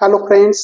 Hello friends,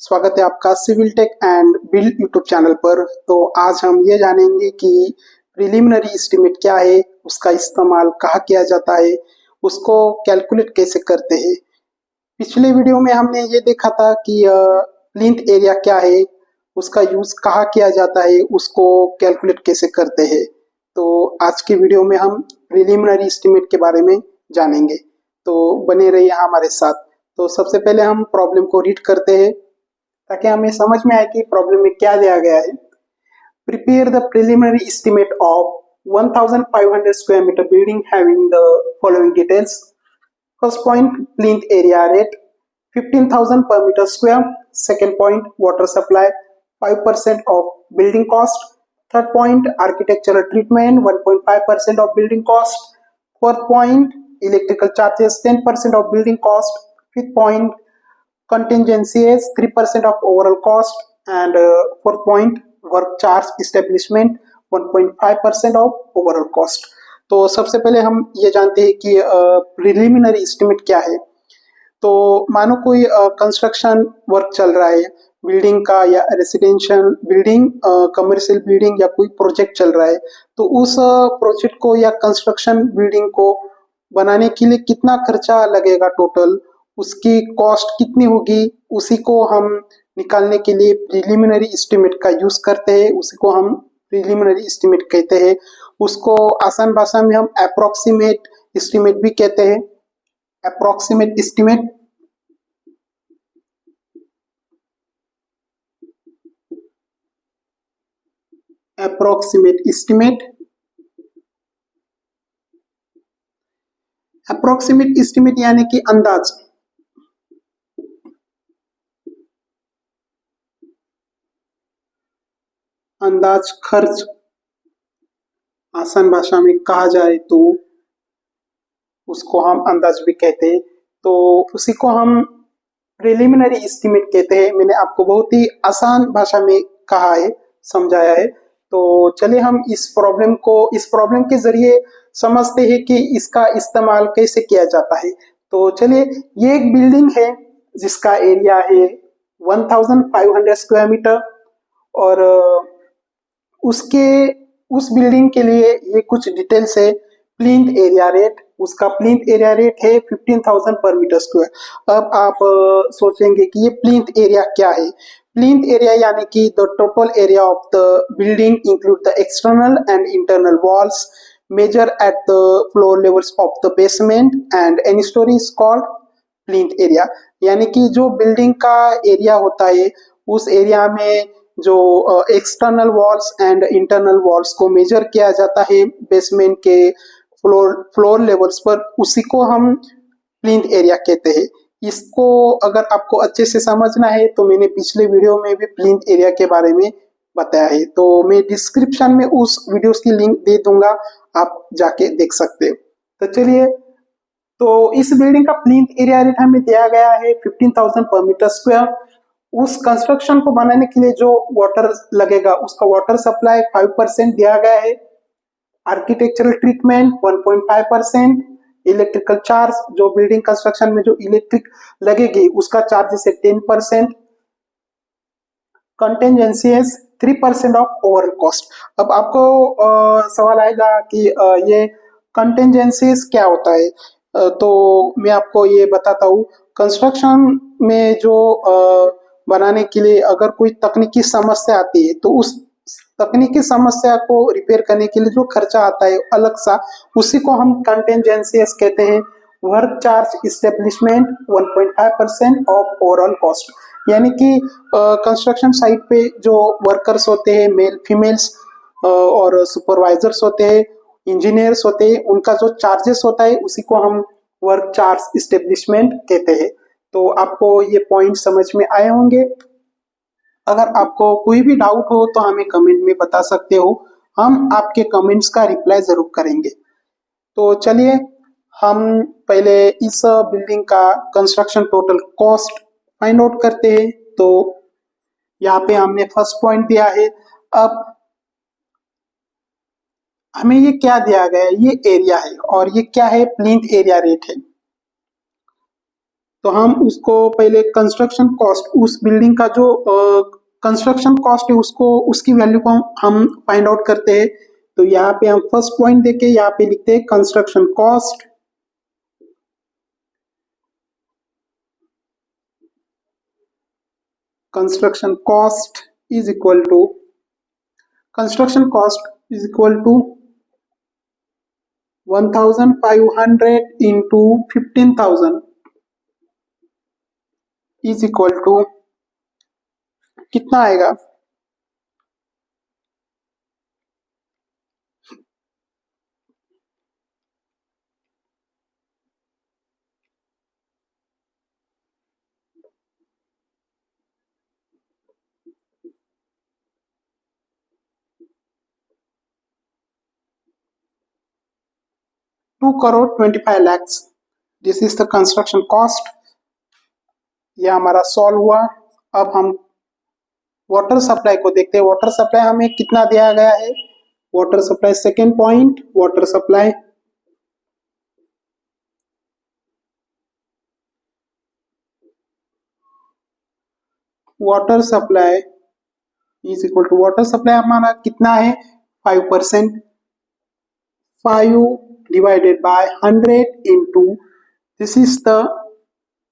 स्वागत है आपका civil tech and build YouTube channel पर। तो आज हम ये जानेंगे कि प्रिलिमिनरी एस्टिमेट क्या है, उसका इस्तेमाल कहाँ किया जाता है, उसको कैलकुलेट कैसे करते हैं। पिछले वीडियो में हमने ये देखा था कि प्लिंथ एरिया क्या है, उसका यूज कहाँ किया जाता है, उसको कैलकुलेट कैसे करते हैं। तो आज के वीडियो में हम प्रिलिमिनरी एस्टिमेट के बारे में जानेंगे, तो बने रहिए हमारे साथ। तो सबसे पहले हम प्रॉब्लम को रीड करते हैं ताकि हमें समझ में आए कि प्रॉब्लम में क्या दिया गया है। Prepare the preliminary estimate of 1500 square meter building having the following details. First point, plinth area rate 15,000 per meter square. Second point, water supply 5% of building cost. Third point, architectural treatment 1.5% of building cost. Fourth point, electrical charges 10% of building cost. Fifth point, contingency is 3% of overall cost. And fourth point, work charge establishment 1.5% of overall cost. तो सबसे पहले हम ये जानते हैं कि preliminary estimate क्या है। तो मानो कोई कंस्ट्रक्शन वर्क चल रहा है बिल्डिंग का, या रेसिडेंशियल बिल्डिंग, कमर्शियल बिल्डिंग, या कोई प्रोजेक्ट चल रहा है, तो उस प्रोजेक्ट को या कंस्ट्रक्शन बिल्डिंग को बनाने के लिए कितना खर्चा लगेगा टोटल, उसकी कॉस्ट कितनी होगी, उसी को हम निकालने के लिए प्रिलिमिनरी एस्टिमेट का यूज करते हैं। उसी को हम प्रिलिमिनरी एस्टिमेट कहते हैं। उसको आसान भाषा में हम अप्रोक्सीमेट एस्टिमेट भी कहते हैं। अप्रोक्सीमेट एस्टिमेट अप्रोक्सीमेट एस्टिमेट यानी कि अंदाज खर्च, आसान भाषा में कहा जाए तो उसको हम अंदाज भी कहते हैं। तो उसी को हम प्रिलिमिनरी एस्टिमेट कहते हैं। मैंने आपको बहुत ही आसान भाषा में कहा है, समझाया है। तो चलिए हम इस प्रॉब्लम के जरिए समझते हैं कि इसका इस्तेमाल कैसे किया जाता है। तो चलिए, ये एक बिल्डिंग है जिसका एरिया है 1500 स्क्वायर मीटर, और उस बिल्डिंग के लिए ये कुछ डिटेल्स है। प्लिंथ एरिया रेट, उसका प्लिंथ एरिया रेट है 15,000 पर मीटर स्क्वायर। अब आप सोचेंगे कि ये प्लिंथ एरिया क्या है। प्लिंथ एरिया यानी कि the total area of the building include the external and internal walls measure at the floor levels of the basement and any storey is called plinth area. यानी कि जो building का area होता है, उस area में जो external walls and internal walls को मेजर किया जाता है बेसमेंट के फ्लोर लेवल्स पर, उसी को हम प्लिंथ एरिया कहते हैं। इसको अगर आपको अच्छे से समझना है तो मैंने पिछले वीडियो में भी प्लिंथ एरिया के बारे में बताया है, तो मैं डिस्क्रिप्शन में उस वीडियोस की लिंक दे दूंगा, आप जाके देख सकते हो। तो चलिए, तो इस बिल्डिंग का प्लिंथ एरिया रेट हमें दिया गया है 15,000 पर मीटर स्क्वायर। उस कंस्ट्रक्शन को बनाने के लिए जो वाटर लगेगा, उसका वाटर सप्लाई 5% दिया गया है। आर्किटेक्चरल ट्रीटमेंट 1.5%, इलेक्ट्रिकल चार्ज, जो बिल्डिंग कंस्ट्रक्शन में जो इलेक्ट्रिक लगेगी उसका चार्ज है 10%। कंटेंजेंसीज 3% ऑफ ओवरऑल कॉस्ट। अब आपको सवाल आएगा कि ये कंटेंजेंसीज क्या होता है। तो मैं आपको ये बताता हूँ। कंस्ट्रक्शन में जो बनाने के लिए अगर कोई तकनीकी समस्या आती है, तो उस तकनीकी समस्या को रिपेयर करने के लिए जो खर्चा आता है अलग सा, उसी को हम कंटेंजेंसीज कहते हैं। Work charge establishment 1.5% of overall cost. यानी कि कंस्ट्रक्शन साइट पे जो वर्कर्स होते हैं, मेल फीमेल्स, और सुपरवाइजर्स होते हैं, इंजीनियर्स होते हैं, उनका जो चार्जेस होता है उसी को हम वर्क चार्ज इस्टेब्लिशमेंट कहते हैं। तो आपको ये पॉइंट समझ में आए होंगे। अगर आपको कोई भी डाउट हो तो हमें कमेंट में बता सकते हो, हम आपके कमेंट्स का रिप्लाई जरूर करेंगे। तो चलिए, हम पहले इस बिल्डिंग का construction total cost find out करते हैं। तो यहाँ पे हमने फर्स्ट पॉइंट दिया है। अब हमें ये क्या दिया गया है, ये एरिया है, और ये क्या है, प्लिंथ एरिया रेट है। तो हम उसको पहले कंस्ट्रक्शन कॉस्ट, उस बिल्डिंग का जो कंस्ट्रक्शन कॉस्ट है उसको, उसकी वैल्यू को हम फाइंड आउट करते हैं। तो यहाँ पे हम फर्स्ट पॉइंट देके यहाँ पे लिखते हैं construction cost. Construction cost is equal to, construction cost is equal to 1500 into 15,000 is equal to कितना आएगा? 2,25,00,000। This is the construction cost. यह हमारा सॉल्व हुआ। अब हम वाटर सप्लाई को देखते हैं। वाटर सप्लाई हमें कितना दिया गया है? Water supply second point, water supply water supply is equal to, water supply हमारा कितना है? 5%। 5 divided by 100 into, this is the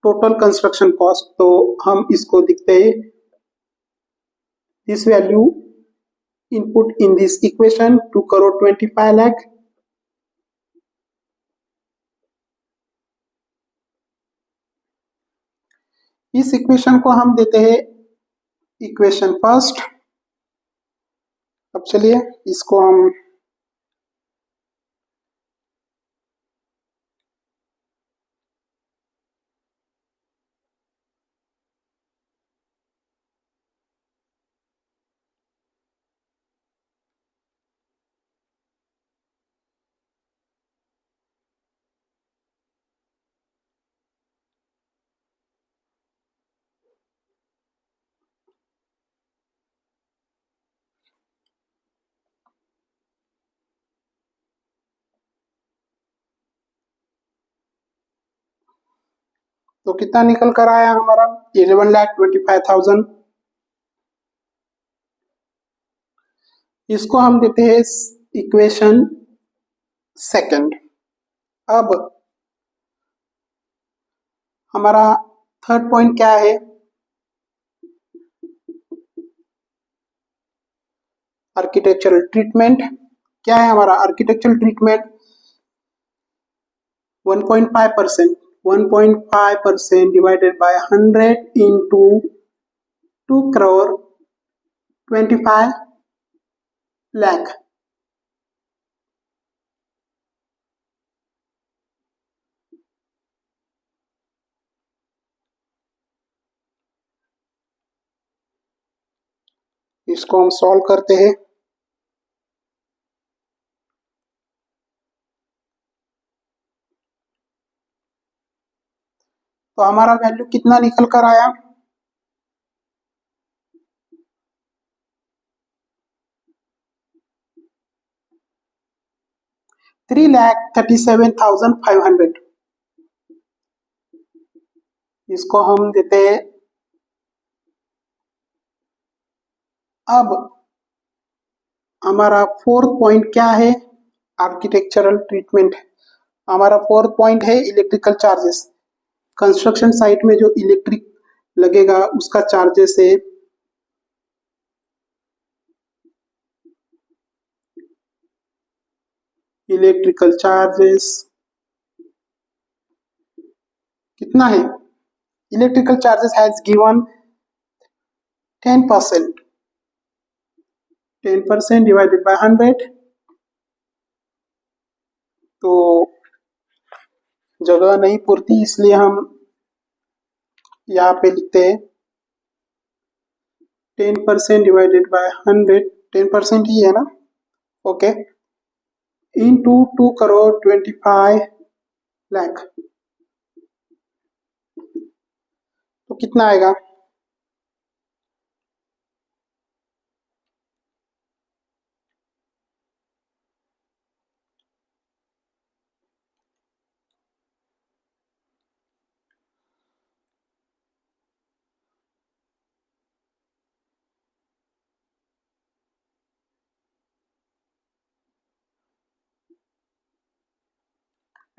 total construction cost. तो हम इसको देखते हैं, this value input in this equation 2,25,00,000। इस इक्वेशन को हम देते हैं इक्वेशन फर्स्ट। अब चलिए इसको हम तो कितना निकल कर आया हमारा? 11,25,000। इसको हम देते हैं इक्वेशन सेकंड। अब हमारा थर्ड पॉइंट क्या है? Architectural treatment. क्या है हमारा architectural treatment? 1.5%। 1.5% divided by 100 into 2,25,00,000। इसको हम सॉल्व करते हैं। तो हमारा वैल्यू कितना निकल कर आया? 3,37,500। इसको हम देते हैं। अब हमारा फोर्थ पॉइंट क्या है? Architectural treatment. हमारा फोर्थ पॉइंट है इलेक्ट्रिकल चार्जेस। कंस्ट्रक्शन साइट में जो इलेक्ट्रिक लगेगा उसका चार्जेस है। इलेक्ट्रिकल चार्जेस कितना है? Electrical charges has given 10%। 10% divided by 100। तो जगह नहीं पूरती, इसलिए हम यहाँ पे लिखते हैं 10% डिवाइडेड बाय 100। 10% ही है ना? ओके। इंटू 2,25,00,000। तो कितना आएगा?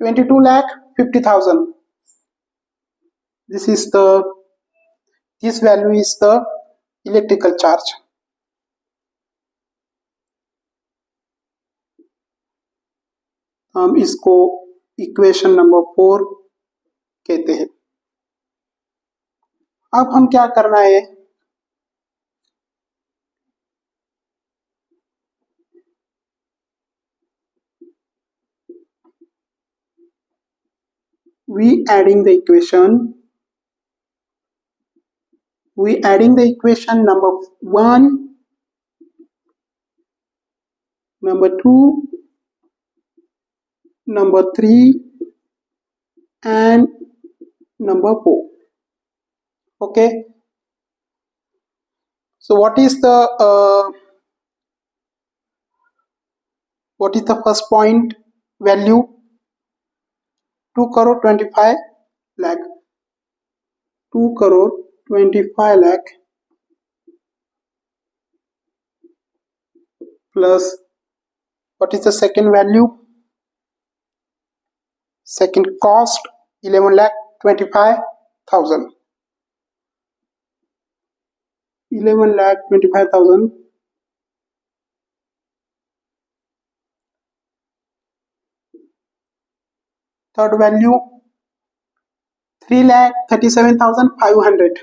22,50,000. This value is the electrical charge. हम इसको इक्वेशन नंबर 4 कहते हैं। अब हम क्या करना है, we adding the equation number 1, number 2, number 3 and number 4. Okay, so what is the first point value? 2 crore 25 lakh. 2 crore 25 lakh plus what is the second value? Second cost 11,25,000. 11,25,000. Third value 3,37,500.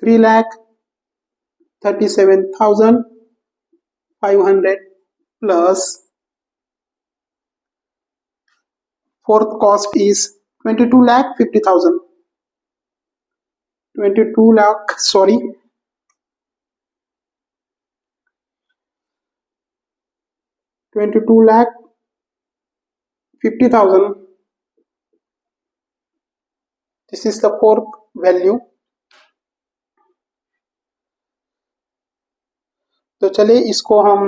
3,37,500 plus fourth cost is 22,50,000. 22,50,000. This is the fourth value. तो चलिए इसको हम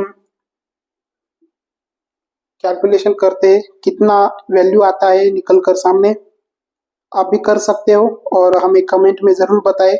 calculation करते हैं, कितना value आता है निकल कर सामने। आप भी कर सकते हो और हमें कमेंट में ज़रूर बताएं।